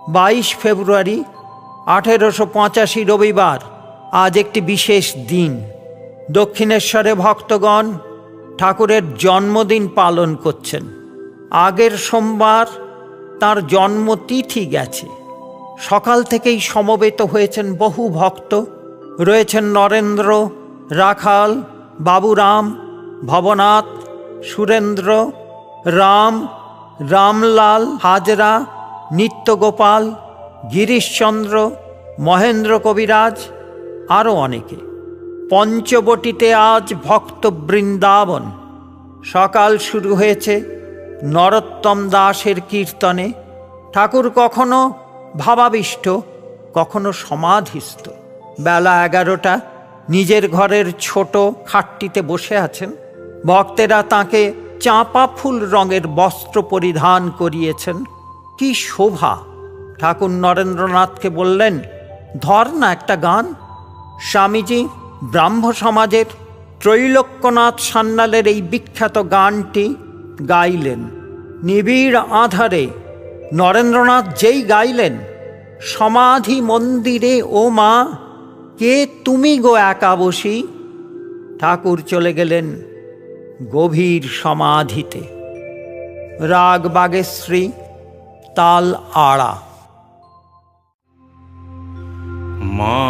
22 ফেব্রুয়ারি 1885 রবিবার। আজ একটি বিশেষ দিন। দক্ষিণেশ্বরে ভক্তগণ ঠাকুরের জন্মদিন পালন করছেন। আগের সোমবার তার জন্মতিথি গেছে। সকাল থেকেই সমবেত হয়েছেন বহু ভক্ত। রয়েছেন নরেন্দ্র, রাখাল, বাবুরাম, ভবনাথ, সুরেন্দ্র, রাম, রামলাল হাজরা, নিত্যগোপাল, গিরিশচন্দ্র, মহেন্দ্র কবিরাজ, আরও অনেকে। পঞ্চবটিতে আজ ভক্ত বৃন্দাবন। সকাল শুরু হয়েছে নরোত্তম দাসের কীর্তনে। ঠাকুর কখনো ভাবাবিষ্ট, কখনো সমাধিস্থ। বেলা 11টা নিজের ঘরের ছোট খাটটিতে বসে আছেন। ভক্তেরা তাঁকে চাঁপা ফুল রঙের বস্ত্র পরিধান করিয়েছেন। কি শোভা! ঠাকুর নরেন্দ্রনাথকে বললেন, ধর না একটা গান। স্বামীজি ব্রাহ্ম সমাজের ত্রৈলোক্যনাথ সান্যালের এই বিখ্যাত গানটি গাইলেন। নিবিড় আধারে নরেন্দ্রনাথ যেই গাইলেন, সমাধি মন্দিরে ও মা, কে তুমি গো একা বসি, ঠাকুর চলে গেলেন গভীর সমাধিতে। রাগ বাগেশ্রী, তাল আড়া। মা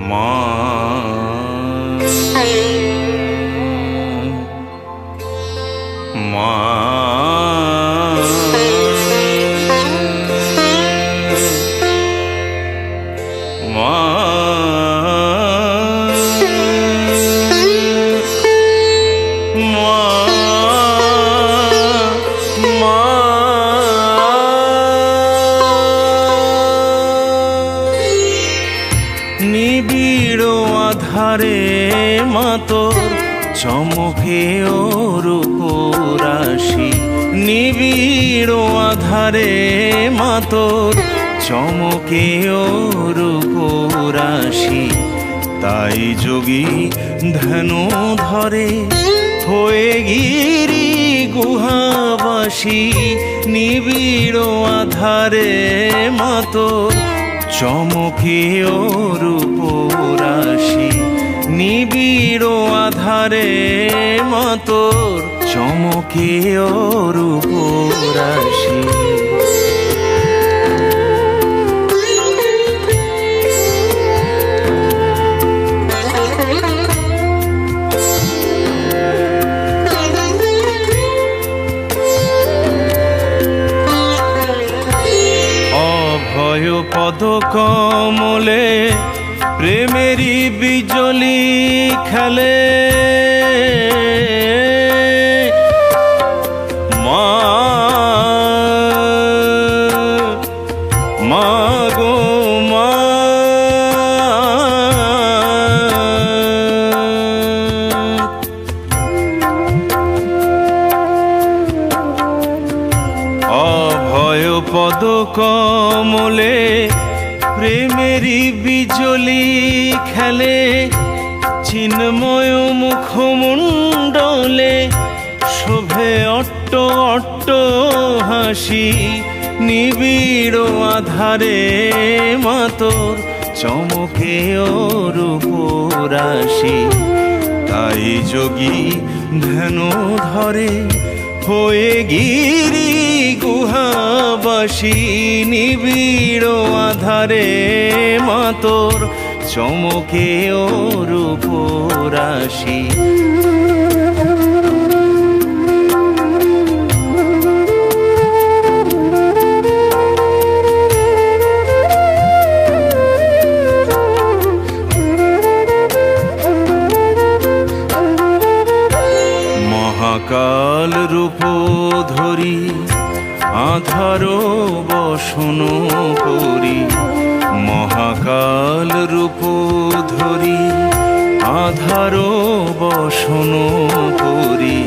মা মা নিবিড় আধারে মা তোর চমকে রূপরাশি, নিবিড় আধারে মা তোর চমকে রূপরাশি। তাই যোগী ধ্যান ধরে হয়ে গিরি গুহাবাসী, নিবিড় আধারে মা তোর চমকে রূপরাশি, নিবিড় আধারে মা তোর চমকে রূপরাশি। অভয় পদ কমলে প্রেমেরই বিজলি খেলে, মা মা গো মা। অভয় পদ কমলে প্রেমেরই বিজলি খেলে, চিন্ময় মুখমণ্ডলে শোভে অট্ট অট্ট হাসি, নিবিড় আধারে মা তোর চমকে রূপরাশি। তাই যোগী ধ্যান ধরে হয়ে গিরি গুহাবাসী, নিবিড় আধারে মা তোর চমকে রূপরাশি। মহাকাল রূপ ধরি আধার বসন করি, মহাকাল রূপ ধরি আধার বসন করি।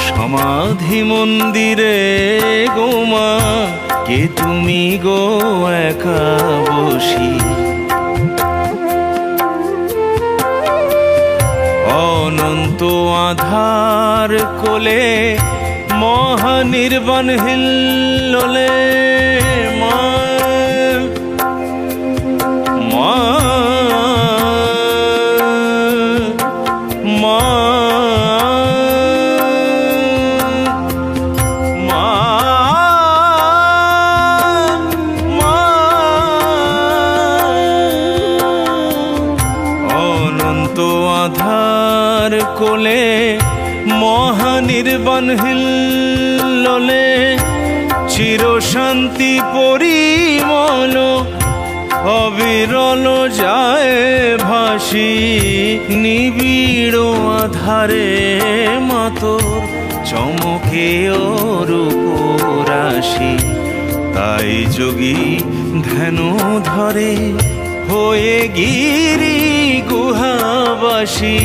সমাধি মন্দিরে গো মা, কে তুমি গো একা বসি, অনন্ত অনন্ত আধার কোলে মহানির্বাণ হিল্লোলে মা মা মা মা অনন্ত আধার কোলে মহানির্বাণ হিল্লোলে চিরশান্তি পরিমল অবিরল যায় ভাসি নিবিড় আধারে মাতর চমকে রূপরাশি তাই যোগী ধ্যান ধরে হয়ে গিরি গুহাবাসী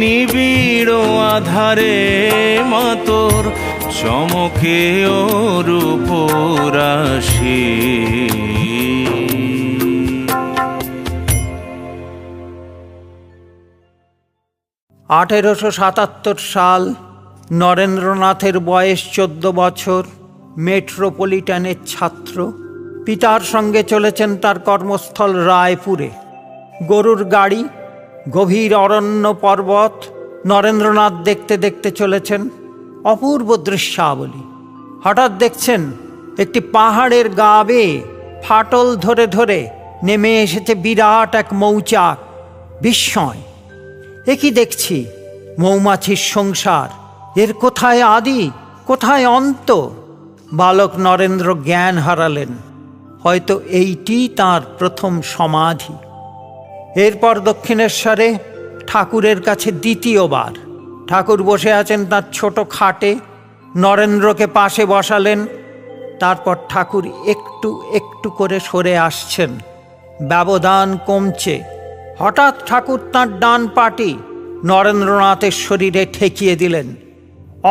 নিবিড় আধারে মাতর চমকে রূপরাশি। 1877 সাল। নরেন্দ্রনাথের বয়স 14 বছর। মেট্রোপলিটনের ছাত্র। পিতার সঙ্গে চলেছেন তার কর্মস্থল রায়পুরে। গরুর গাড়ি, গভীর অরণ্য, পর্বত। নরেন্দ্রনাথ দেখতে দেখতে চলেছেন। অপূর্ব দৃশ্যাবলী। হঠাৎ দেখছেন একটি পাহাড়ের গা বেয়ে ফাটল ধরে ধরে নেমে এসেছে বিরাট এক মৌচাক। বিস্ময়! এ কি দেখছি? মৌমাছির সংসার। এর কোথায় আদি, কোথায় অন্ত? বালক নরেন্দ্র জ্ঞান হারালেন। হয়তো এইটি তার প্রথম সমাধি। এরপর দক্ষিণেশ্বরে ঠাকুরের কাছে দ্বিতীয়বার। ঠাকুর বসে আছেন তার ছোট খাটে। নরেন্দ্রকে পাশে বসালেন। তারপর ঠাকুর একটু একটু করে সরে আসছেন। ব্যবধান কমছে। হঠাৎ ঠাকুর তাঁর ডান পাটি নরেন্দ্রনাথের শরীরে ঠেকিয়ে দিলেন।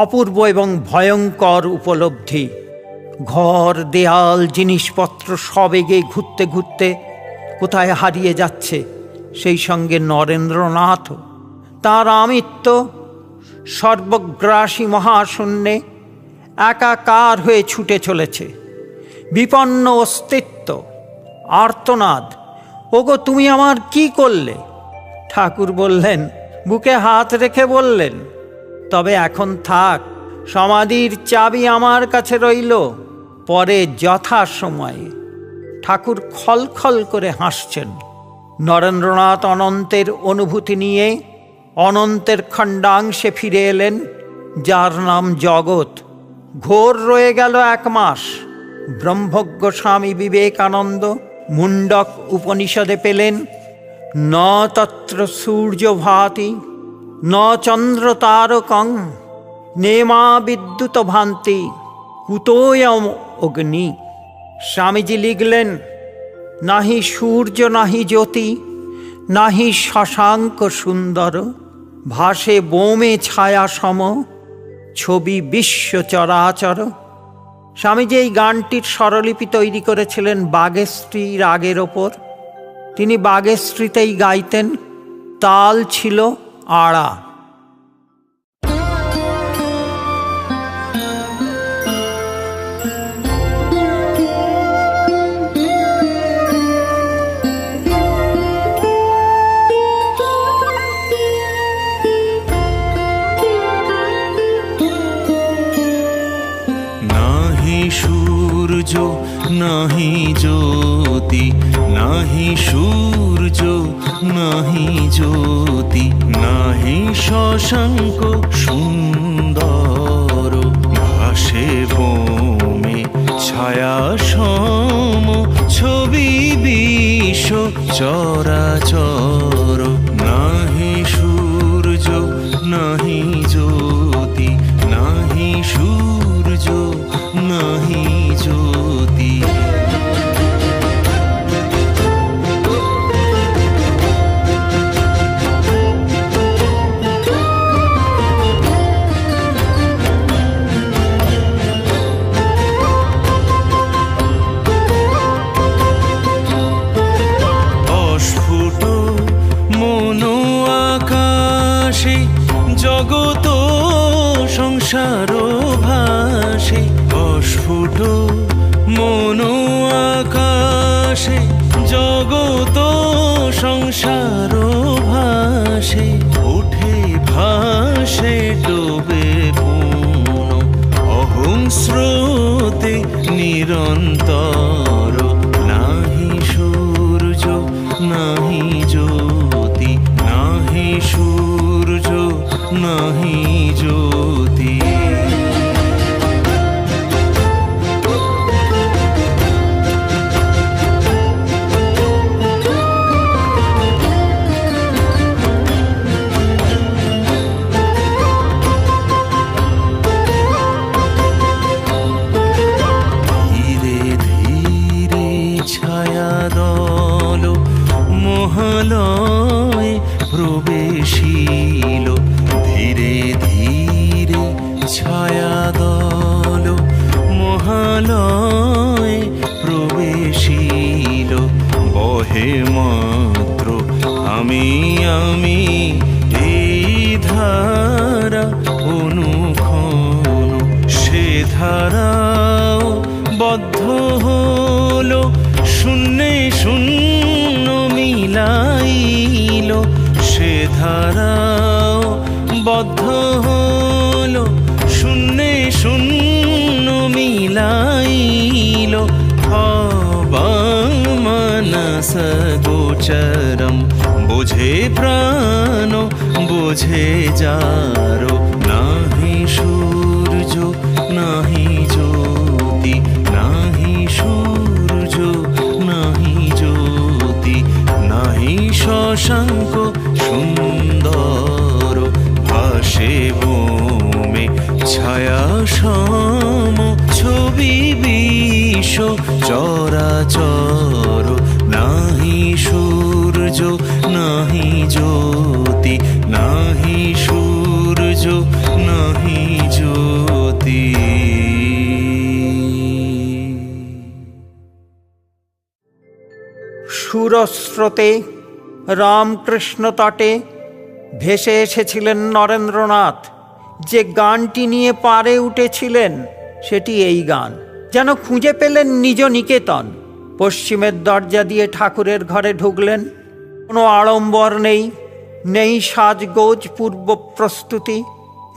অপূর্ব এবং ভয়ঙ্কর উপলব্ধি। ঘর, দেয়াল, জিনিসপত্র সব এগিয়ে ঘুরতে ঘুরতে কোথায় হারিয়ে যাচ্ছে। সেই সঙ্গে নরেন্দ্রনাথও। তাঁর আমিত্ব সর্বগ্রাসী মহাশূন্যে একাকার হয়ে ছুটে চলেছে। বিপন্ন অস্তিত্ব, আর্তনাদ। ওগো, তুমি আমার কি করলে? ঠাকুর বললেন, বুকে হাত রেখে বললেন, তবে এখন থাক, সমাধির চাবি আমার কাছে রইল, পরে যথা সময়ে। ঠাকুর খলখল করে হাসছেন। নরেন্দ্রনাথ অনন্তের অনুভূতি নিয়ে অনন্তের খণ্ডাংশে ফিরে এলেন, যার নাম জগৎ। ঘোর রয়ে গেল 1 মাস। ব্রহ্মজ্ঞ স্বামী বিবেকানন্দ মুণ্ডক উপনিষদে পেলেন, ন তত্র সূর্য ভাতি ন চন্দ্র তারকং নেমা বিদ্যুৎ ভান্তি কুতোয়ম অগ্নি। স্বামীজি লিখলেন, নাহি সূর্য নাহি জ্যোতি নাহি শশাঙ্ক সুন্দর ভাসে বোমে ছায়া সম ছবি বিশ্ব চরাচর। স্বামীজি এই গানটির স্বরলিপি তৈরি করেছিলেন বাগেশ্রী রাগের ওপর। তিনি বাগেশ্রীতেই গাইতেন। তাল ছিল আড়া। সূর্য নাহি জ্যোতি নাহি সূর্য নাহি জ্যোতি নাহি শশাঙ্ক সুন্দর ভাসে বোমে ছায়া সম ছবি বিশ্ব চরাচর। নাহি সূর্য নাহি জ্যোতি নাহি সূর্য নাহি জ্যোতি। অস্ফুট সংসার ভাসে অস্ফুট মনো আকাশে, জগত সংসার ভাসে ওঠে ভাসে ডোবে পূর্ণ অহং স্রোতে নিরন্তর। নাহি সূর্য নাহি জ্যোতি, নাহি সূর্য নাহি জ্যোতি। মহালয়ে প্রবেশিল, ধীরে ধীরে ছায়াদল মহালয়ে প্রবেশিল। বহে মাত্র আমি আমি এই ধারা অনুক্ষণ, সে ধারাও বদ্ধ হলো শূন্যে শূন্য মিলাইল। সে ধারাও বদ্ধ হলো শূন্যে শূন্য মিলাইল। মানস গোচরম বোঝে প্রাণ বোঝে যারো। নাহি সূর্য নাহি জ্যোতি, নাহি সূর্য নাহি জ্যোতি, নাহি শশাঙ্ক সুন্দর ভাসে ভূমে ছায়া সম ছবি বিশ্ব চরাচর। নাহি সূর্য নাহি জ্যোতি, নাহি সূর্য নাহি জ্যোতি। সুরস্রোতে রামকৃষ্ণ তটে ভেসে এসেছিলেন নরেন্দ্রনাথ। যে গানটি নিয়ে পারে উঠেছিলেন সেটি এই গান। যেন খুঁজে পেলেন নিজ নিকেতন। পশ্চিমের দরজা দিয়ে ঠাকুরের ঘরে ঢুকলেন। কোনো আড়ম্বর নেই, নেই সাজগোজ পূর্ব প্রস্তুতি।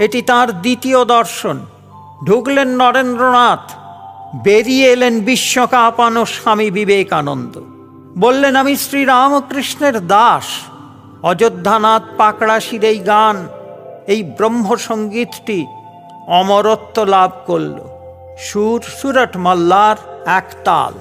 এটি তাঁর দ্বিতীয় দর্শন। ঢুকলেন নরেন্দ্রনাথ, বেরিয়ে এলেন বিশ্বকাপানো স্বামী বিবেকানন্দ। বললেন, আমি শ্রীরামকৃষ্ণের দাস। অযোধ্যানাথ পাকড়াশির এই গান, এই ব্রহ্মসঙ্গীতটি অমরত্ব লাভ করল। সুর সুরট মল্লার, এক তাল।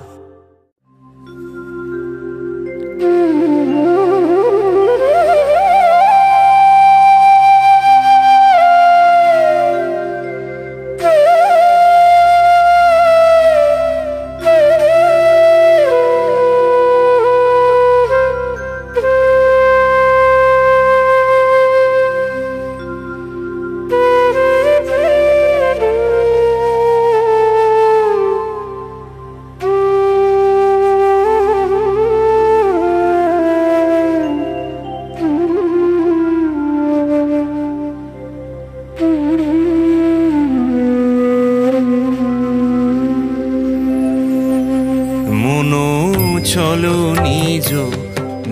চলো নিজ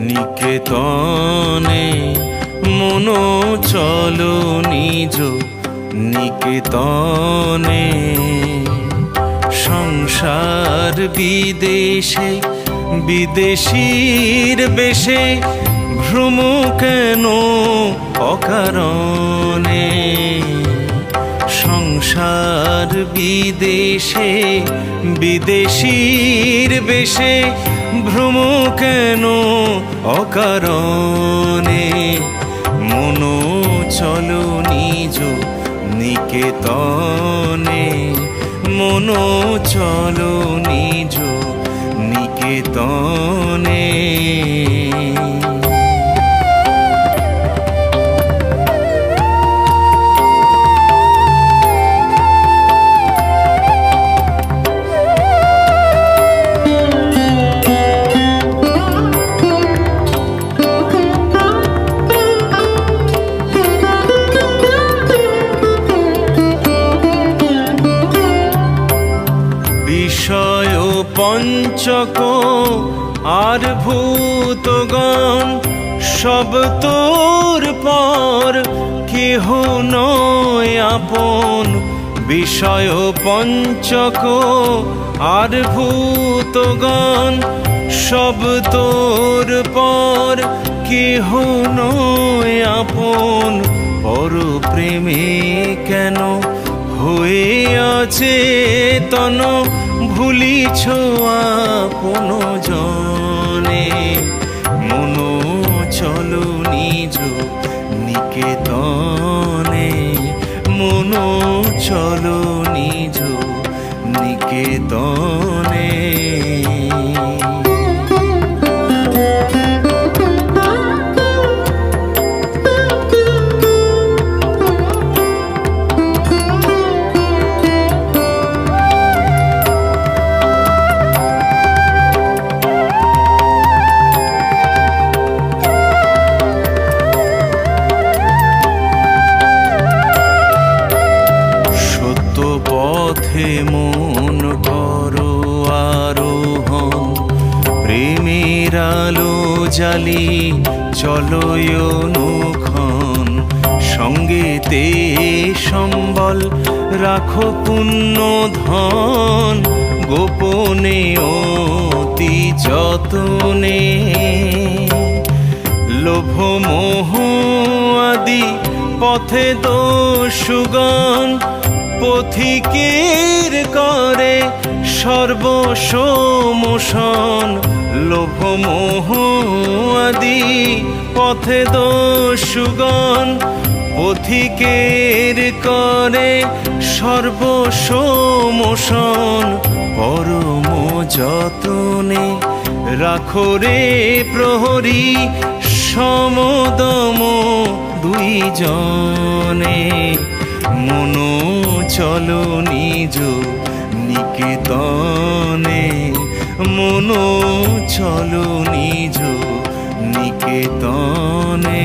নিকেতনে, মনো চলো নিজ নিকেতনে। সংসার বিদেশে বিদেশীর বেশে ভ্রম কেন অকারণে। সংসার বিদেশে বিদেশীর বেশে ভ্রম কেন অকারণে। মনো চলো নিজ নিকেতনে, মনো চলো নিজ নিকেতনে। পঞ্চক আর ভূতগণ সব তোর পর, কেহ নয় আপন। বিষয় পঞ্চক আর ভূতগণ সব তোর পর, কেহ নয় আপন। পর প্রেমে কেন হয়ে অচেতন, ভুলিছ আপন জনে। মন চলো নিজ নিকেতনে, মন চলো নিজ নিকেতনে। মন করো আরোহণ, প্রেমের আলো জালি চলো অনুক্ষণ। সঙ্গেতে সম্বল রাখো পুণ্য ধন, গোপনে অতি যতনে। লোভ মোহ আদি পথে দোষগণ, পথিকের করে সর্বসমোষণ। লোভ মোহ আদি পথে দোষগণ, পথিকের করে সর্বসমোষণ। পরম যতনে রাখো রে প্রহরী, সমদম দুই জনে। মন চলো নিজ নিকেতনে, মন চলো নিজ নিকেতনে।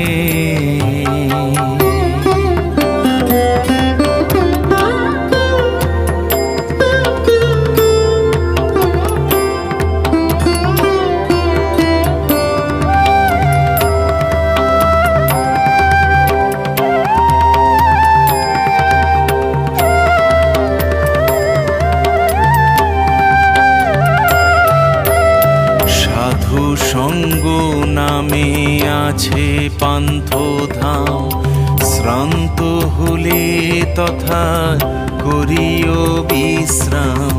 সঙ্গ নামে আছে পান্থ ধাম, শ্রান্ত হলে তথা করিও বিশ্রাম।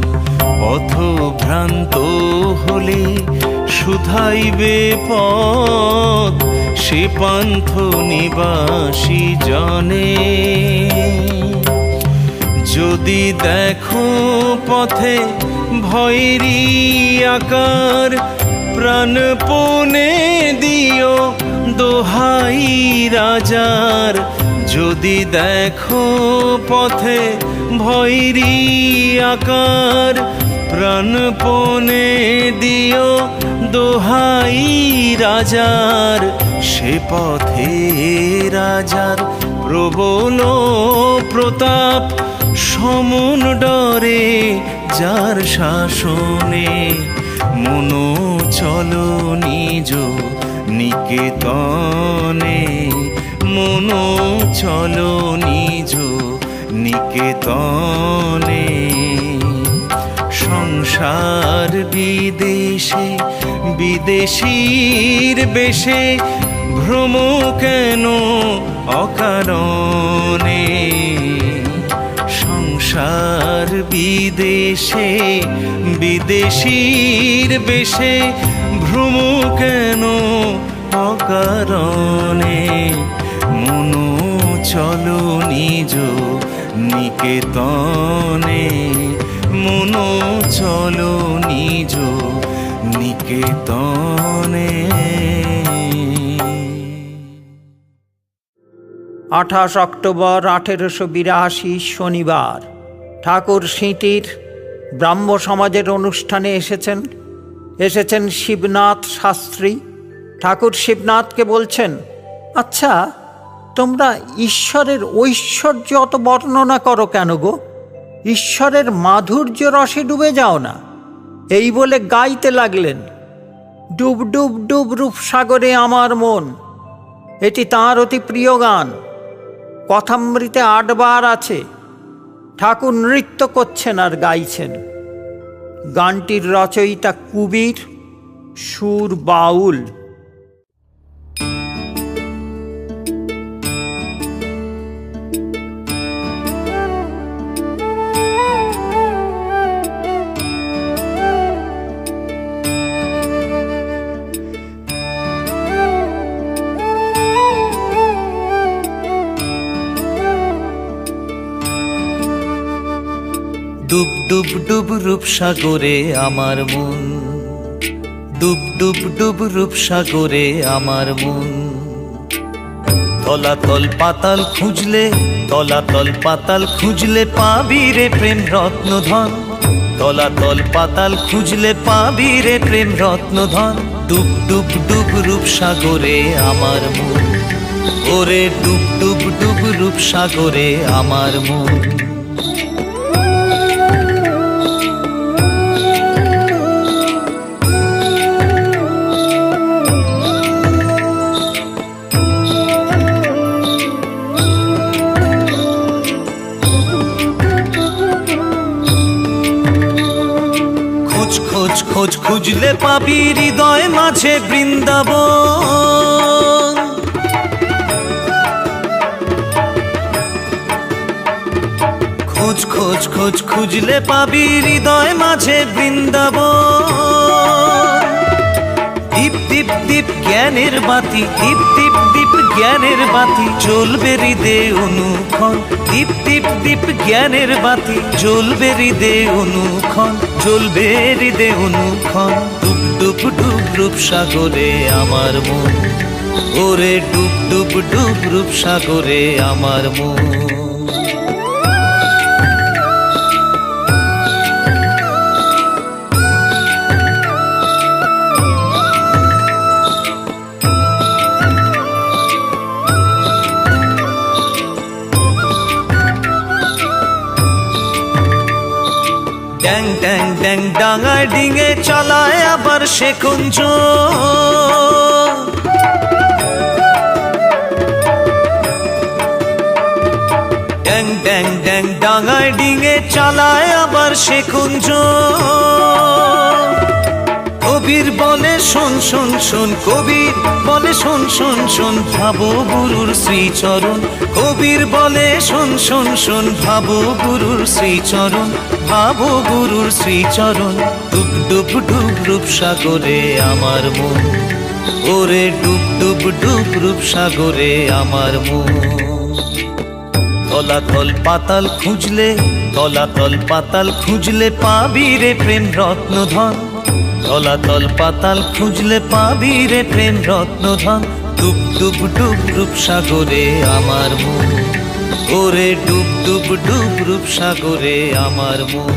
পথভ্রান্ত হলে শুধাইবে পথ, সে পান্থ নিবাসী জনে। যদি দেখো পথে ভৈরী আকার, প্রাণপণে দিও দোহাই রাজার। যদি দেখো পথে ভৈরী আকার, প্রাণপণে দিও দোহাই রাজার। সে পথে রাজার প্রবল প্রতাপ, সমন ডরে যার শাসনে। মন চলো নিজ নিকেতনে, মন চলো নিজ নিকেতনে। সংসার বিদেশে বিদেশীর বেশে, ভ্রম কেন অকারণে। সংসার বিদেশে বিদেশীর বেশে, ভ্রম কেন অকারণে। মন চলো নিজ নিকেতনে, মন চলো নিজ নিকেতনে। 28 অক্টোবর 1882 শনিবার ঠাকুর সিঁটির ব্রাহ্ম সমাজের অনুষ্ঠানে এসেছেন শিবনাথ শাস্ত্রী। ঠাকুর শিবনাথকে বলছেন, আচ্ছা তোমরা ঈশ্বরের ঐশ্বর্য অত বর্ণনা করো কেন গো? ঈশ্বরের মাধুর্য রসে ডুবে যাও না? এই বলে গাইতে লাগলেন, ডুব ডুব ডুব রূপসাগরে আমার মন। এটি তাঁর অতি প্রিয় গান। কথামৃতে 8 বার আছে। ঠাকুর নৃত্য করছেন আর গাইছেন। গানটির রচয়িতা কুবির, সুর বাউল। ডুব ডুব ডুব রূপসাগরে আমার মন, ডুব ডুব ডুব রূপসাগরে আমার মন। তলাতল পাতাল খুঁজলে, তলাতল পাতাল খুঁজলে পাবি রে প্রেম রত্নধন। তলাতল পাতাল খুঁজলে পাবি রে প্রেম রত্নধন। ডুব ডুব ডুব রূপসাগরে আমার মন, ওরে ডুব ডুব ডুব রূপসাগরে আমার মন। খোঁজ খোঁজ খুঁজলে পাবি হৃদয় মাঝে বৃন্দাবন। খোঁজ খোঁজ খোঁজ খুঁজলে পাবি হৃদয় মাঝে বৃন্দাবন। দীপ দীপ দীপ জ্ঞানের বাতি, দীপ দীপ দীপ জ্ঞানের বাতি জ্বলবে হৃদে অনুক্ষণ। দীপ দীপ দীপ জ্ঞানের বাতি জ্বলবে হৃদে অনুক্ষণ, জ্বলবে হৃদে অনুক্ষণ। ডুব ডুব ডুব রূপসাগরে আমার মন, ওরে ডুব ডুব ডুব রূপসাগরে আমার মন। ড্যাং ড্যাং ড্যাং ডাঙায় ডিঙে চালায় আবার সে কুঞ্জ। ড্যাং ড্যাং ড্যাং ডাঙায় ডিঙে চালায় আবার সে কুঞ্জ। কবির বলে শোন শোন শোন, কবির বলে শোন শোন শোন, ভাবো গুরুর শ্রীচরণ। কবির বলে শোন শোন শোন, ভাবো গুরুর শ্রীচরণ, ভাবো গুরুর শ্রীচরণ। ডুব ডুব ডুব রূপসাগরে আমার মন, ওরে ডুব ডুব ডুব রূপসাগরে আমার মন। তলাতল পাতাল খুঁজলে, তলাতল পাতাল খুঁজলে পাবি রে প্রেম রত্নধন। তলাতল পাতাল খুঁজলে পাবি রে প্রেম রত্নধন। ডুব ডুব ডুব রূপসাগরে আমার মন, ওরে ডুব ডুব ডুব রূপসাগরে আমার মন।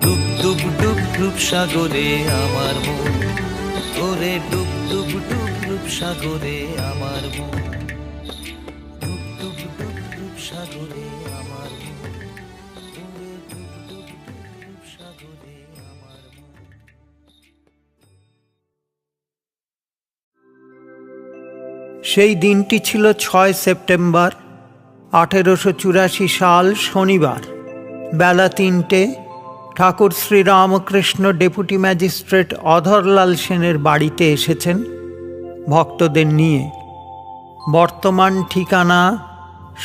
ডুব ডুব ডুব রূপসাগরে আমার মন, ওরে ডুব ডুব ডুব রূপসাগরে আমার মন। ডুব ডুব ডুব রূপসাগরে আমার মন, ওরে ডুব ডুব ডুব রূপসাগরে আমার মন। সেই দিনটি ছিল 6 সেপ্টেম্বর 1884 সাল, শনিবার। বেলা 3টে ঠাকুর শ্রীরামকৃষ্ণ ডেপুটি ম্যাজিস্ট্রেট অধরলাল সেনের বাড়িতে এসেছেন ভক্তদের নিয়ে। বর্তমান ঠিকানা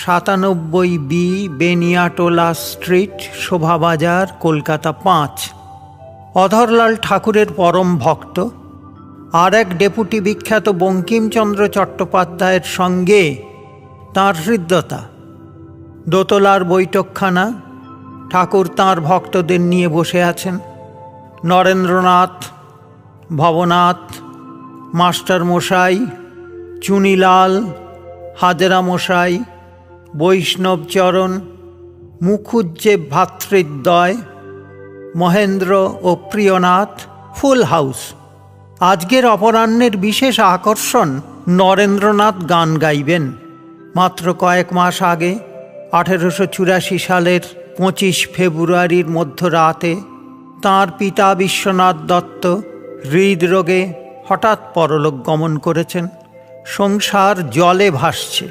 97B বেনিয়াটোলা স্ট্রিট, শোভাবাজার, কলকাতা 5। অধরলাল ঠাকুরের পরম ভক্ত। আর এক ডেপুটি বিখ্যাত বঙ্কিমচন্দ্র চট্টোপাধ্যায়ের সঙ্গে তাঁর হৃদ্যতা। দোতলার বৈঠকখানা। ঠাকুর তাঁর ভক্তদের নিয়ে বসে আছেন। নরেন্দ্রনাথ, ভবনাথ, মাস্টার মশাই, চুনিলাল, হাজরা মশাই, বৈষ্ণবচরণ, মুখুজ্জে ভ্রাতৃদ্বয়, মহেন্দ্র ও প্রিয়নাথ। Full house. আজকের অপরাহ্নের বিশেষ আকর্ষণ, নরেন্দ্রনাথ গান গাইবেন। মাত্র কয়েক মাস আগে 1884 সালের 25 ফেব্রুয়ারির মধ্যরাতে তাঁর পিতা বিশ্বনাথ দত্ত হৃদরোগে হঠাৎ পরলোক গমন করেছেন। সংসার জলে ভাসছে।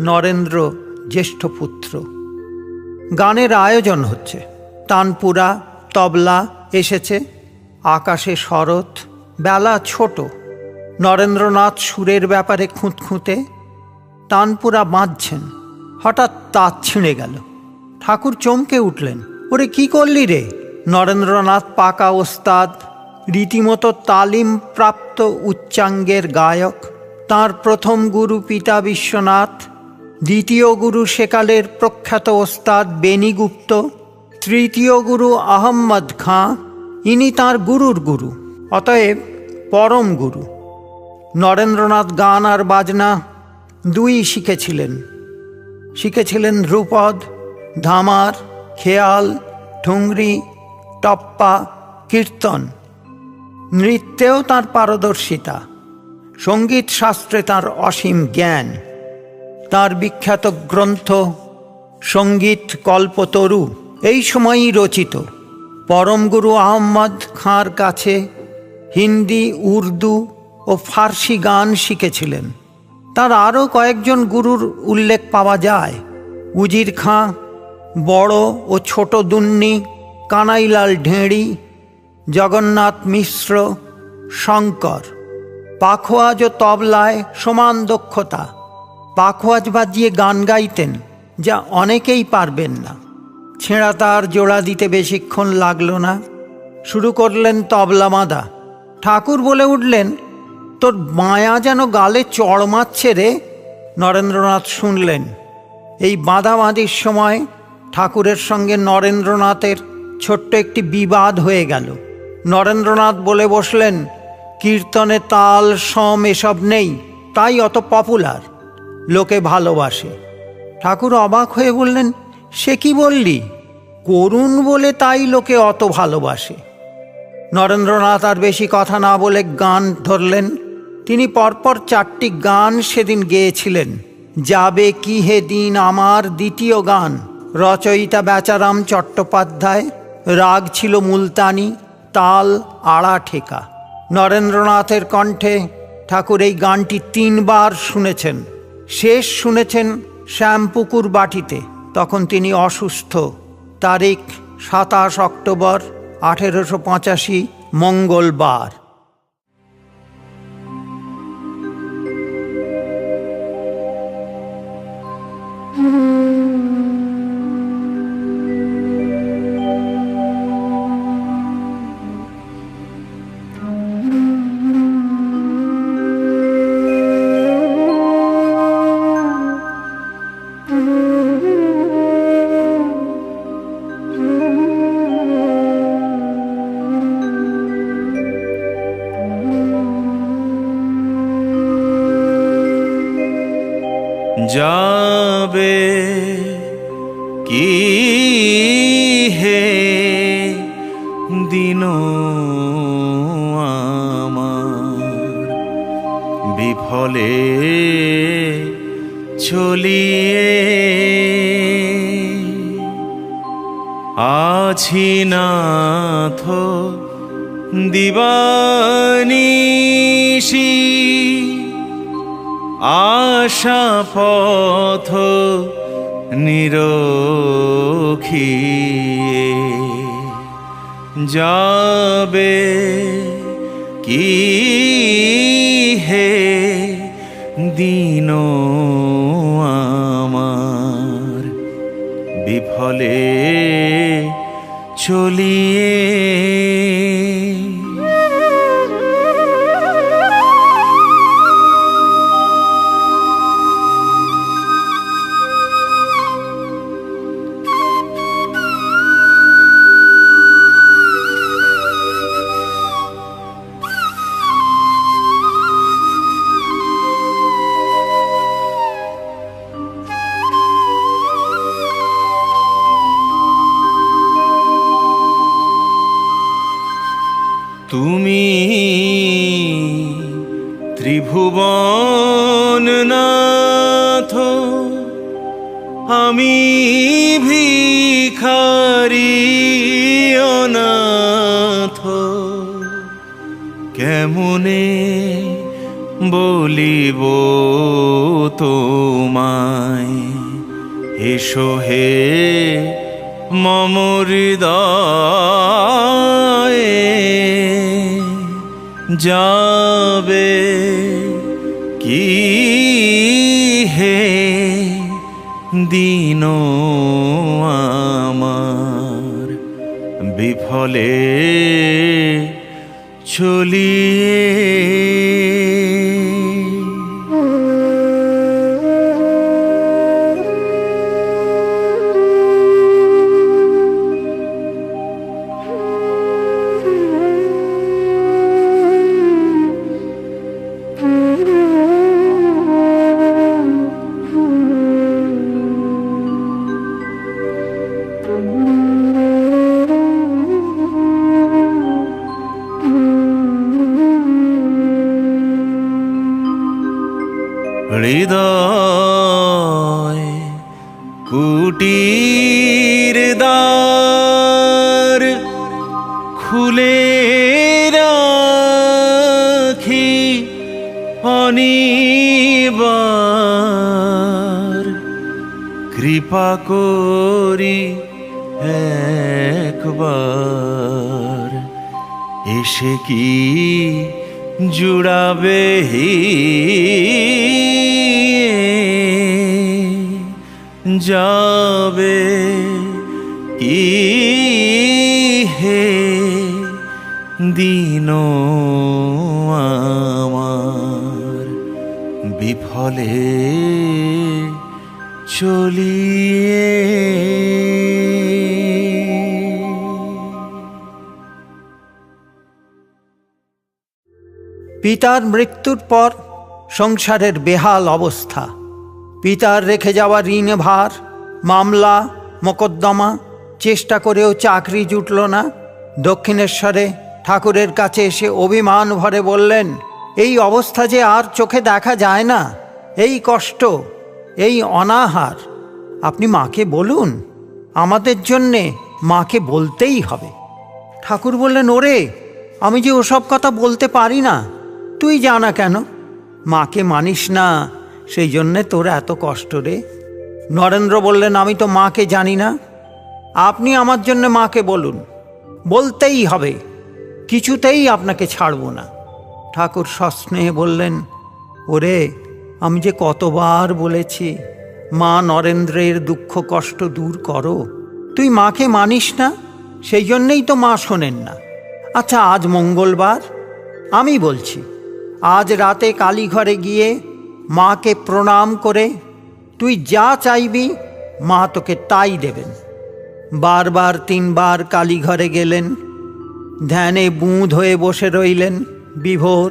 নরেন্দ্র জ্যেষ্ঠ পুত্র। গানের আয়োজন হচ্ছে। তানপুরা, তবলা এসেছে। আকাশে শরৎ, বেলা ছোট। নরেন্দ্রনাথ সুরের ব্যাপারে খুঁতখুঁতে। তানপুরা বাঁধছেন। হঠাৎ তাঁত ছিঁড়ে গেল। ঠাকুর চমকে উঠলেন। ওরে কি করলি রে? নরেন্দ্রনাথ পাকা ওস্তাদ, রীতিমতো তালিম প্রাপ্ত উচ্চাঙ্গের গায়ক। তাঁর প্রথম গুরু পিতা বিশ্বনাথ, দ্বিতীয় গুরু সেকালের প্রখ্যাত ওস্তাদ বেনিগুপ্ত, তৃতীয় গুরু আহম্মদ খাঁ। ইনি তাঁর গুরুর গুরু, অতএব পরম গুরু। নরেন্দ্রনাথ গান আর বাজনা দুই শিখেছিলেন। শিখেছিলেন ধ্রুপদ, ধামার, খেয়াল, ঠুংরি, টপ্পা, কীর্তন। নৃত্যেও তাঁর পারদর্শিতা। সঙ্গীত শাস্ত্রে তাঁর অসীম জ্ঞান। তাঁর বিখ্যাত গ্রন্থ সঙ্গীত কল্পতরু এই সময়ই রচিত। পরম গুরু আহম্মদ খাঁর কাছে হিন্দি, উর্দু ও ফার্সি গান শিখেছিলেন। তার আরও কয়েকজন গুরুর উল্লেখ পাওয়া যায়। উজির খাঁ, বড় ও ছোট দুন্নি, কানাইলাল ঢেঁড়ি, জগন্নাথ মিশ্র, শঙ্কর। পাখোয়াজ ও তবলায় সমান দক্ষতা। পাখোয়াজ বাজিয়ে গান গাইতেন, যা অনেকেই পারবেন না। ছেঁড়া তার জোড়া দিতে বেশিক্ষণ লাগল না। শুরু করলেন তবলা বাঁধা। ঠাকুর বলে উঠলেন, তোর মায়া যেন গালে চড় মারছে রে। নরেন্দ্রনাথ শুনলেন। এই বাঁধাবাঁধির সময় ঠাকুরের সঙ্গে নরেন্দ্রনাথের ছোট্ট একটি বিবাদ হয়ে গেল। নরেন্দ্রনাথ বলে বসলেন, কীর্তনে তাল, সম এসব নেই, তাই অত পপুলার, লোকে ভালোবাসে। ঠাকুর অবাক হয়ে বললেন, সে কি বললি? করুণ বলে তাই লোকে অত ভালোবাসে। নরেন্দ্রনাথ আর বেশি কথা না বলে গান ধরলেন। তিনি পরপর 4টি গান সেদিন গেয়েছিলেন। যাবে কি হে দিন আমার দ্বিতীয় গান, রচয়িতা বেচারাম চট্টোপাধ্যায়, রাগ ছিল মুলতানি, তাল আড়া ঠেকা। নরেন্দ্রনাথের কণ্ঠে ঠাকুর এই গানটি 3 বার শুনেছেন। শেষ শুনেছেন শ্যামপুকুর বাটিতে, তখন তিনি অসুস্থ। তারিখ 27 অক্টোবর 1885, মঙ্গলবার। যাবে কি হে দিন আমার বিফলে চলিয়ে, আছি নাথ দিবানিশি, আশা পথ নিরখিয়ে। যাবে কি হে দিন আমার বিফলে চলিয়ে। তুমি ত্রিভুবন নাথ, আমি ভিখারি অনাথ। কেমনে বলিব তোমায়, এসো হে মম হৃদয়ে, যাবে কি হে দিন আমার বিফলে চলিয়ে। হৃদয় কুটির দ্বার খুলে রাখি অনিবার, কৃপা করি একবার এসে কি জুড়াবে যাবে কি হে দিন আমার বিফলে চলিয়ে। পিতার মৃত্যুর পর সংসারের বেহাল অবস্থা। পিতার রেখে যাওয়া ঋণ ভার, মামলা মোকদ্দমা, চেষ্টা করেও চাকরি জুটল না। দক্ষিণেশ্বরে ঠাকুরের কাছে এসে অভিমান ভরে বললেন, এই অবস্থা যে আর চোখে দেখা যায় না, এই কষ্ট, এই অনাহার, আপনি মাকে বলুন, আমাদের জন্যে মাকে বলতেই হবে। ঠাকুর বললেন, ওরে, আমি যে ওসব কথা বলতে পারি না, তুই জানা কেন? মাকে মানিস না, সেই জন্যে তোর এত কষ্ট রে। নরেন্দ্র বললেন, আমি তো মাকে জানি না, আপনি আমার জন্য মাকে বলুন, বলতেই হবে, কিছুতেই আপনাকে ছাড়ব না। ঠাকুর সস্নেহে বললেন, ওরে, আমি যে কতবার বলেছি মা নরেন্দ্রের দুঃখ কষ্ট দূর করো, তুই মাকে মানিস না, সেই জন্যেই তো মা শোনেন না। আচ্ছা, আজ মঙ্গলবার, আমি বলছি, আজ রাতে কালীঘরে গিয়ে মাকে প্রণাম করে তুই যা চাইবি মা তোকে তাই দেবেন। বারবার 3 বার কালীঘরে গেলেন, ধ্যানে বুঁদ হয়ে বসে রইলেন বিভোর।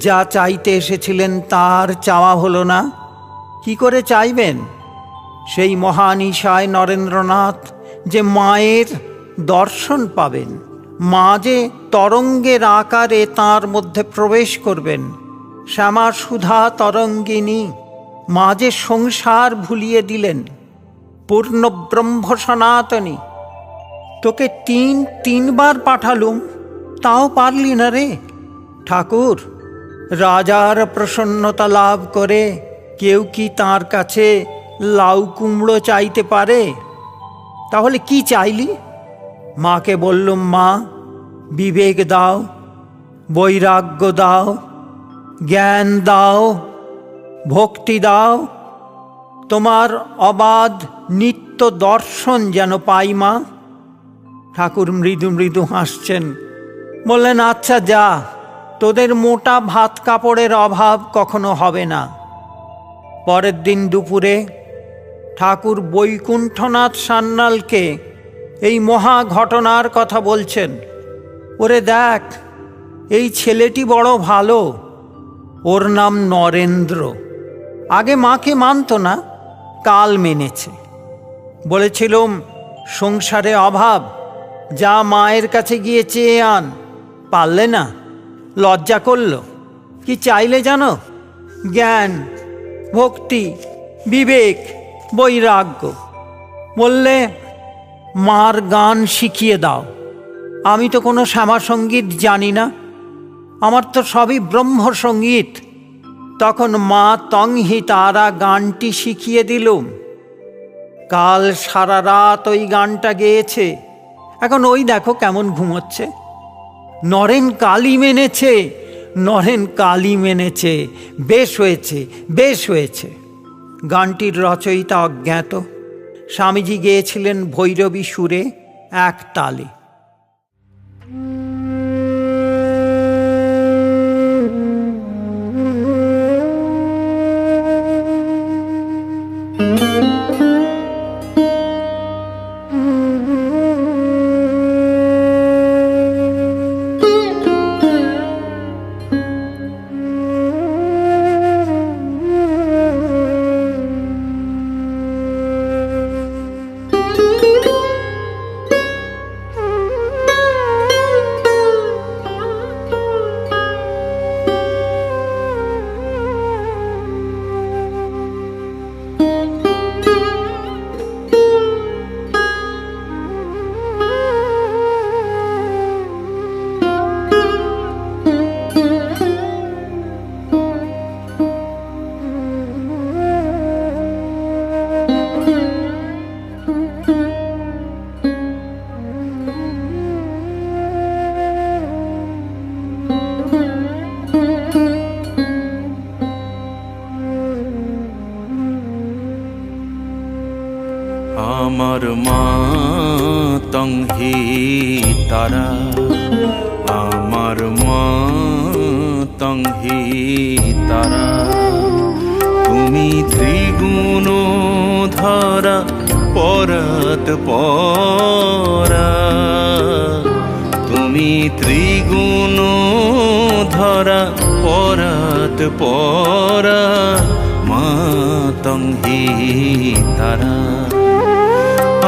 যা চাইতে এসেছিলেন তার চাওয়া হলো না। কি করে চাইবেন? সেই মহানিশায় নরেন্দ্রনাথ যে মায়ের দর্শন পাবেন, মা যে তরঙ্গের আকারে তাঁর মধ্যে প্রবেশ করবেন, শ্যামা সুধা তরঙ্গিনী মা যে সংসার ভুলিয়ে দিলেন, পূর্ণ ব্রহ্ম সনাতনী। তোকে 3 বার পাঠালুম, তাও পারলি না রে। ঠাকুর, রাজার প্রসন্নতা লাভ করে কেউ কি তাঁর কাছে লাউ কুমড়ো চাইতে পারে? তাহলে কি চাইলি? মাকে বললুম, মা, বিবেক দাও, বৈরাগ্য দাও, জ্ঞান দাও, ভক্তি দাও, তোমার অবাধ নিত্য দর্শন যেন পাই মা। ঠাকুর মৃদু মৃদু হাসছেন, বললেন, আচ্ছা যা, তোদের মোটা ভাত কাপড়ের অভাব কখনো হবে না। পরের দিন দুপুরে ঠাকুর বৈকুণ্ঠনাথ সান্যালকে এই মহা ঘটনার কথা বলছেন। ওরে দেখ, এই ছেলেটি বড় ভালো, ওর নাম নরেন্দ্র। আগে মাকে মানত না, কাল মেনেছে। বলেছিলুম, সংসারে অভাব, যা মায়ের কাছে গিয়ে চেয়ে আন। পারলে না, লজ্জা করল। কি চাইলে জানো? জ্ঞান, ভক্তি, বিবেক, বৈরাগ্য। বললে, মার গান শিখিয়ে দাও। আমি তো কোনো শ্যামা সঙ্গীত জানি না, আমার তো সবই ব্রহ্মসঙ্গীত। তখন মা তংহি তারা গানটি শিখিয়ে দিলুম। কাল সারা রাত ওই গানটা গেয়েছে, এখন ওই দেখো কেমন ঘুমোচ্ছে। নরেন কালী মেনেছে, নরেন কালী মেনেছে। বেশ হয়েছে, বেশ হয়েছে। গানটির রচয়িতা অজ্ঞাত। স্বামীজি গেয়েছিলেন ভৈরবী সুরে, এক তালে। আমার মা তংহি তারা, আমার মা তংহি তারা, তুমি ত্রিগুণ ধরা পরত পরা, তুমি ত্রিগুণ ধরা পরত পরা, মা তংহি তারা।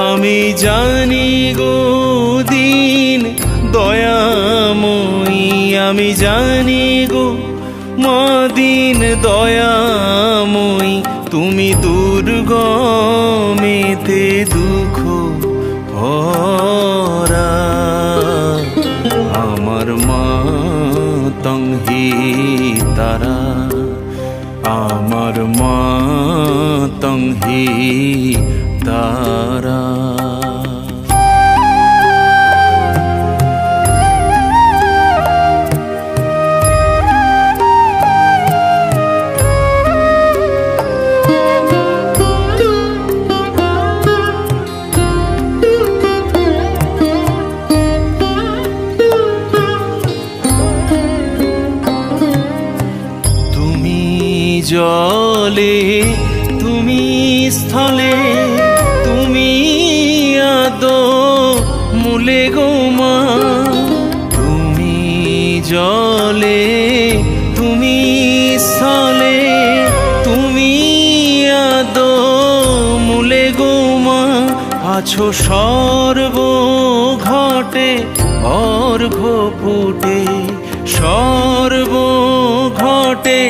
আমি জানি গো দিন দয়াময়ী, আমি জানি গো মা দিন দয়াময়ী, তুমি দুর্গমেতে দুঃখ ভরা। আমার মা তংহি তারা, আমার মা তংহি তারা। তুমি জলে, তুমি স্থলে, তুমি আদো মূলে গো মা। তুমি জলে, তুমি স্থলে, তুমি আদো মূলে গো মা। আছো সর্ব ঘটে অর্ঘ ফুটে, সর্ব ঘটে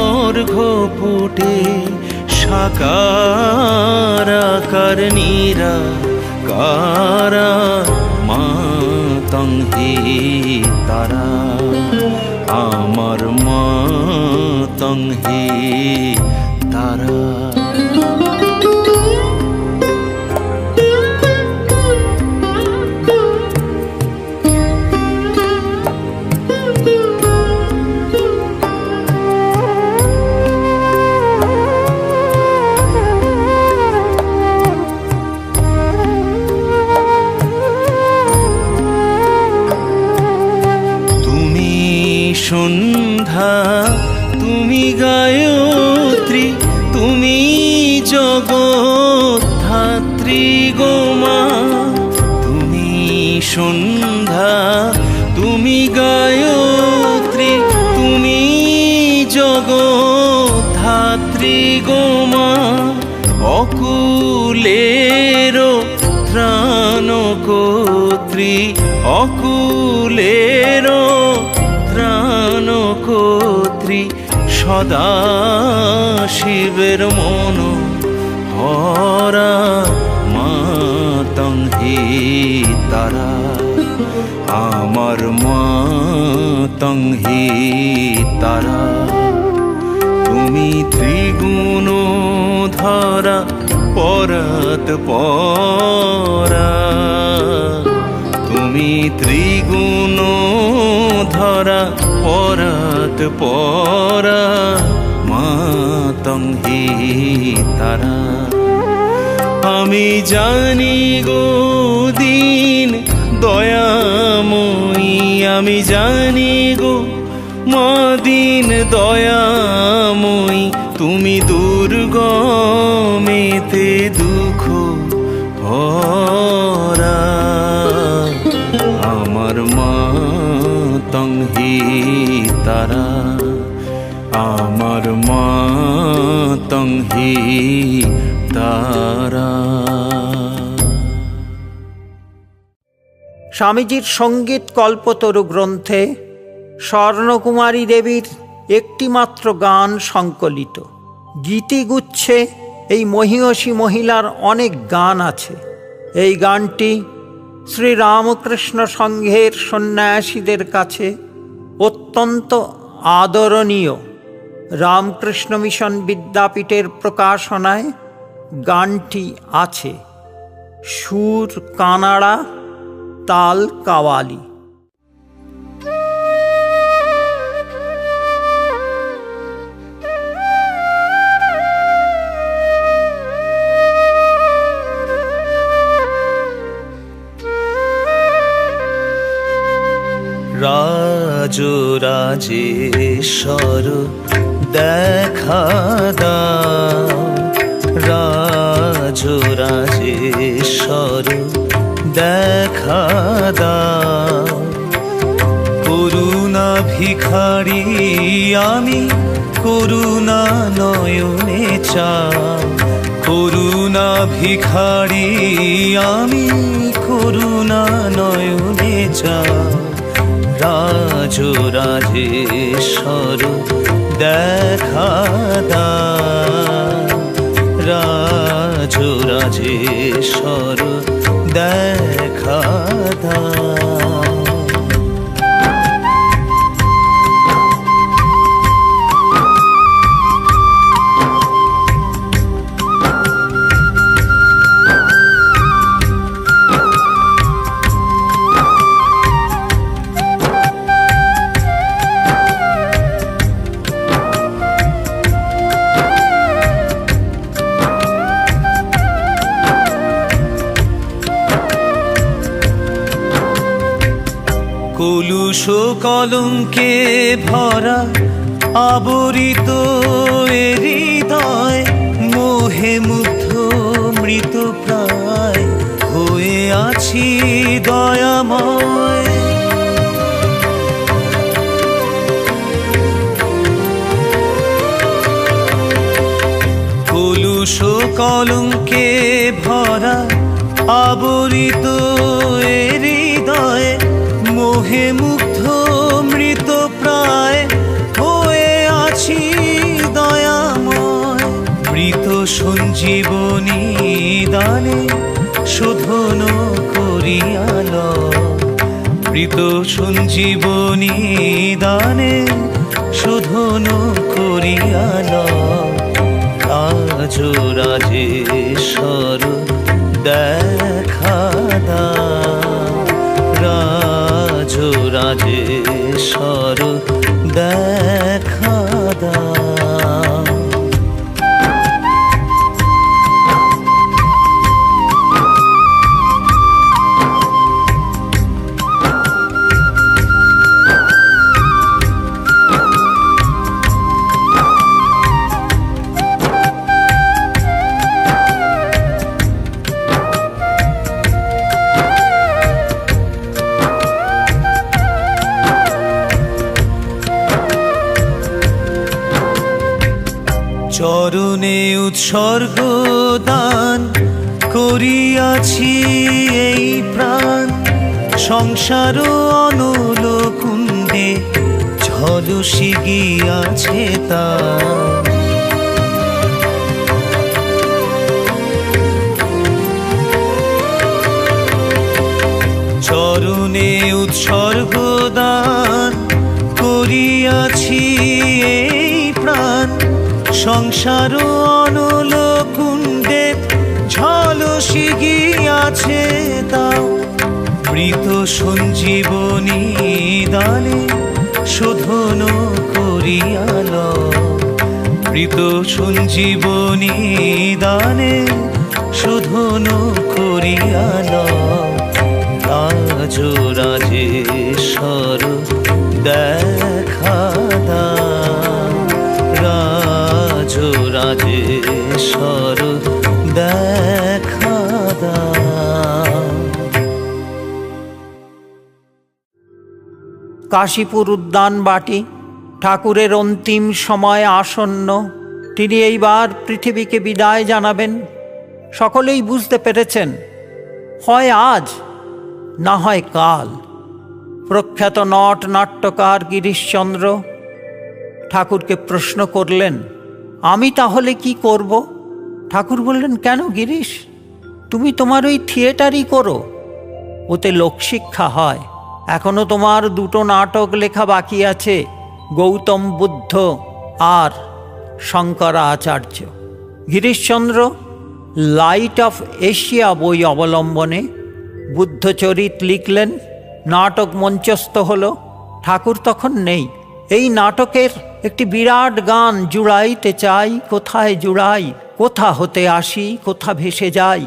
অর্ঘ ফুটে, সাকার আকার নিরাকারা, মা তংহি তারা। আমার মা তংহি তারা। সন্ধ্যা, তুমি গায়ত্রী, তুমি জগদ্ধাত্রী গো মা। তুমি সন্ধ্যা, তুমি গায়ত্রী, তুমি জগদ্ধাত্রী গো মা। অকুলের ত্রাণকর্ত্রী, অকুলের ত্রাণকর্ত্রী, সদা শিবের মন হরা, মা তংহি তারা। আমার মা তংহি হি তারা, তুমি ত্রিগুণ ধরা পরাত পরা, তুমি ত্রিগুণ ধরা পরাত পরা, মাতং হি তারা। আমি জানি গো দিন দয়াময়ী, আমি জানি গো মা দিন দয়াময়ী, তুমি দুর্গমেতে দুঃখ ভরা। আমার মাতং হি তারা, আমার মাতং হি তারা। স্বামীজির সঙ্গীত কল্পতরু গ্রন্থে স্বর্ণকুমারী দেবীর একটিমাত্র গান সংকলিত। গীতিগুচ্ছে এই মহীয়সী মহিলার অনেক গান আছে। এই গানটি শ্রীরামকৃষ্ণ সংঘের সন্ন্যাসীদের কাছে অত্যন্ত আদরণীয়। রামকৃষ্ণ মিশন বিদ্যাপীঠের প্রকাশনায় গানটি আছে। সুর কানাড়া, তাল কাওয়ালি। রাজরাজেশ্বর দেখা দাও, রাজরাজেশ্বর দেখা দাও। করুণা ভিখারি আমি করুণা নয়নে চাও, করুণা ভিখারি আমি করুণা নয়নে চাও। রাজরাজেশ্বর দেখা দাও, রাজরাজেশ্বর দেখা দাও। কলুষ কলঙ্কে ভরা আবরিত এ হৃদয়, মোহে মুগ্ধ মৃত প্রায় হয়ে আছি দয়াময়। কলুষ কলঙ্কে ভরা আবরিত এ হৃদয়, মোহে মুগ্ধ মৃত প্রায় হয়ে আছি দয়াময়। মৃত সঞ্জীবনী দানে শোধন করিয়াল, মৃত সঞ্জীবনী দানে শোধন করিয়াল। রাজরাজেশ্বর দেখা দাও, রাজরাজেশ্বর দেখা দাও। চরণে উৎসর্গ দান করিয়াছি এই প্রাণ, সংসার অনল কুণ্ডে ঝলসি গিয়াছে তা। চরণে উৎসর্গ দান আছি এই প্রাণ সংসার অনল কুণ্ডে ঝলসি গিয়াছে তাও মৃত সঞ্জীবনী দানে শোধন করিয়াল মৃত সঞ্জীবনী দানে শোধন করিয়াল রাজ রাজেশ্বর দেখা দাও রাজ রাজেশ্বর দেখা দাও। কাশীপুর উদ্যান বাটি। ঠাকুরের অন্তিম সময় আসন্ন। তিনি এইবার পৃথিবীকে বিদায় জানাবেন। সকলেই বুঝতে পেরেছেন, হয় আজ না হয় কাল। প্রখ্যাত নট নাট্যকার গিরিশচন্দ্র ঠাকুরকে প্রশ্ন করলেন, আমি তাহলে কি করব? ঠাকুর বললেন, কেন গিরিশ, তুমি তোমার ওই থিয়েটারই করো, ওতে লোকশিক্ষা হয়। এখনো তোমার দুটো নাটক লেখা বাকি আছে, গৌতম বুদ্ধ আর Shankaracharya. Girishchandra light of Asia বই অবলম্বনে বুদ্ধচরিত লিখলেন। নাটক মঞ্চস্থ হলো। ঠাকুর তখন নেই। এই নাটকের একটি বিরাট গান জুড়াইতে চাই, কোথায় জুড়াই, কোথা হতে আসি, কোথা ভেসে যাই।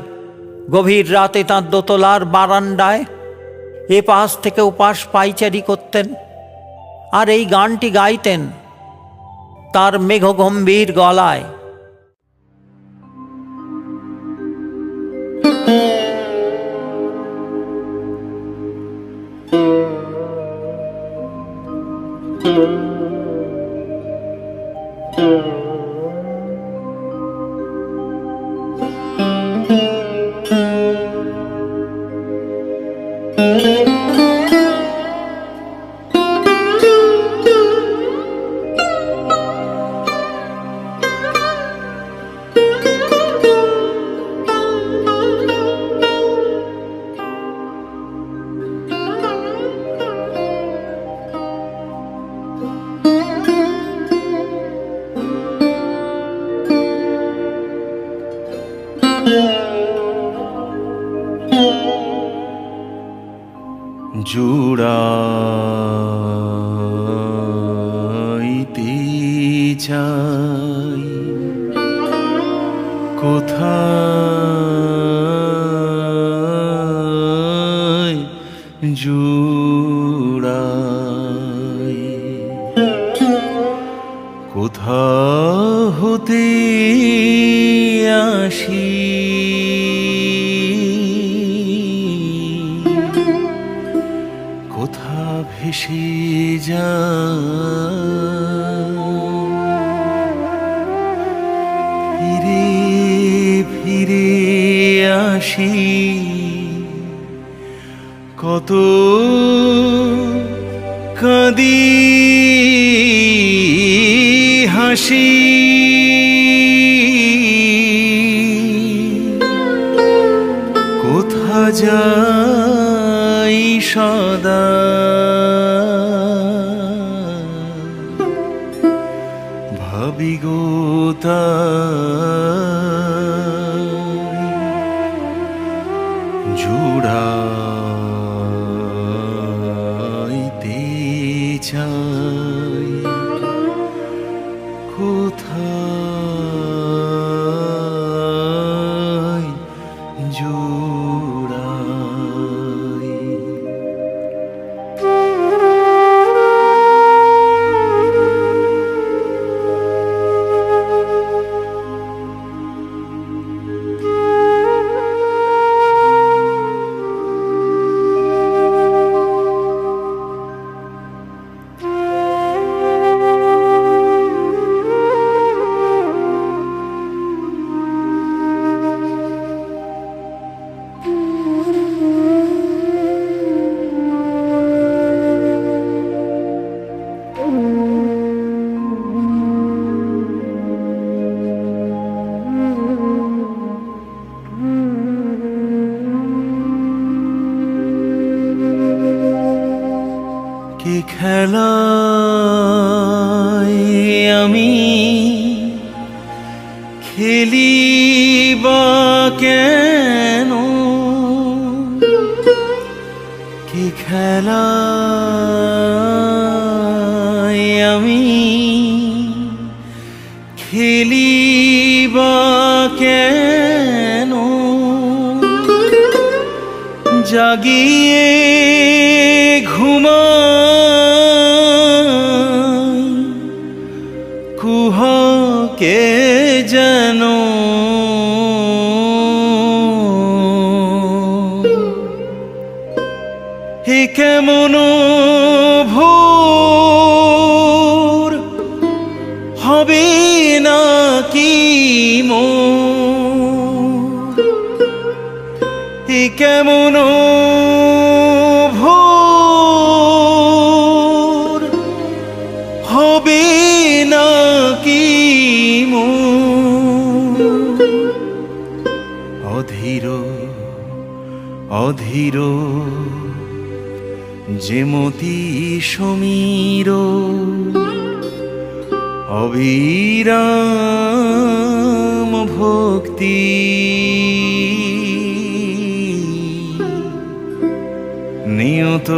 গভীর রাতে তাঁর দোতলার বারান্দায় এপাশ থেকে ওপাশ পাইচারি করতেন আর এই গানটি গাইতেন তার মেঘগম্ভীর গলায়। জুড়াইতে চাই কোথায় জুড়াই, কোথা হতে আসি, কোথা ভেসে যায়। ফিরে ফিরে আসি কত কাঁদি হাসি, কোথা যাই সদা ভাবি গো জুড়াইতে চাই কোথায় জুড়াই। কি খেলা কি খেলায় আমি খেলি বা কেন, জাগিয়ে ঘুমাই কুহকে যেন। হে কেমন ভোর হবে নাকি মোর, হে কেমন ভোর হবে নাকি মোর। অধীর অধীর যেমতি সমীর, অবিরাম ভক্তি নিয়ত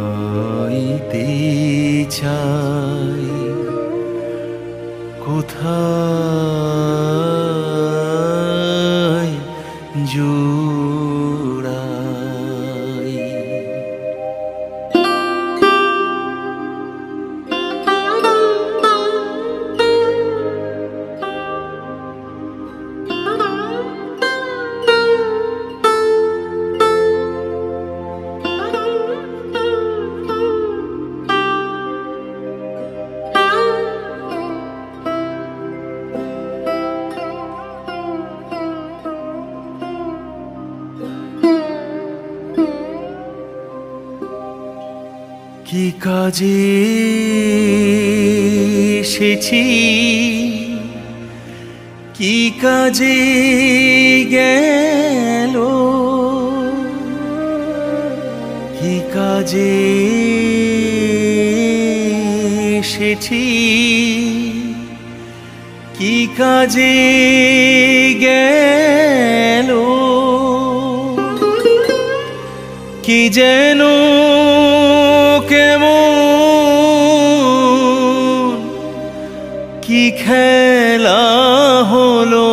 জুড়াইতে চাই কোথায় জুড়াই। কি কাজে এসেছি, কি কাজে গেল, কি কাজে এসেছি, কি কাজে গেল, কি যেন কেমন কি খেলা হলো।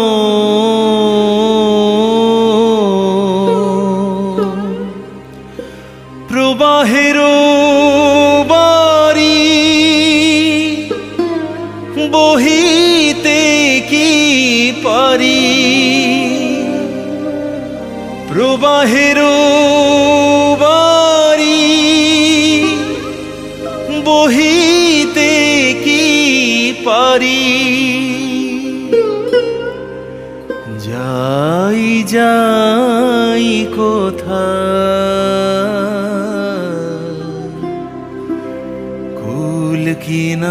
প্রবাহের বাড়ি বহিতে কি পারি, প্রবাহের বহিতে কি পারি। যাই যাই কোথায় কুল কিনাই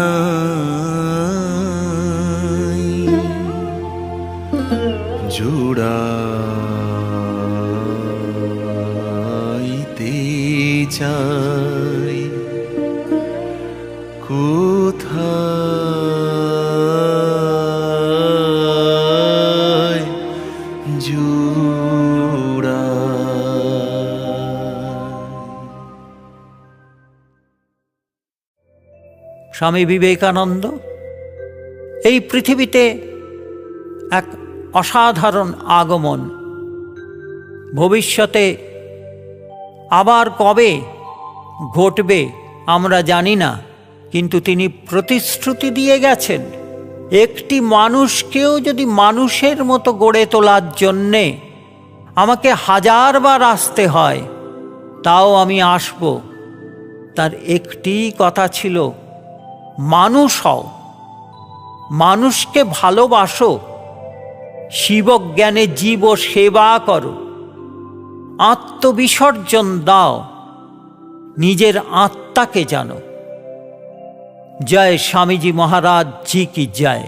জুড়াইতে চাই কোথায় জুড়াই। স্বামী বিবেকানন্দ এই পৃথিবীতে এক অসাধারণ আগমন। ভবিষ্যতে আবার কবে ঘটবে আমরা জানি না, কিন্তু তিনি প্রতিশ্রুতি দিয়ে গেছেন একটি মানুষকেও যদি মানুষের মতো গড়ে তোলার জন্যে আমাকে 1000 বার আসতে হয় তাও আমি আসব। তার একটি কথা ছিল, মানুষ হও, মানুষকে ভালোবাসো, শিবজ্ঞানে জীব সেবা করো, আত্মবিসর্জন দাও, নিজের আত্মাকে জানো। জয় স্বামীজি মহারাজ জি কি জয়।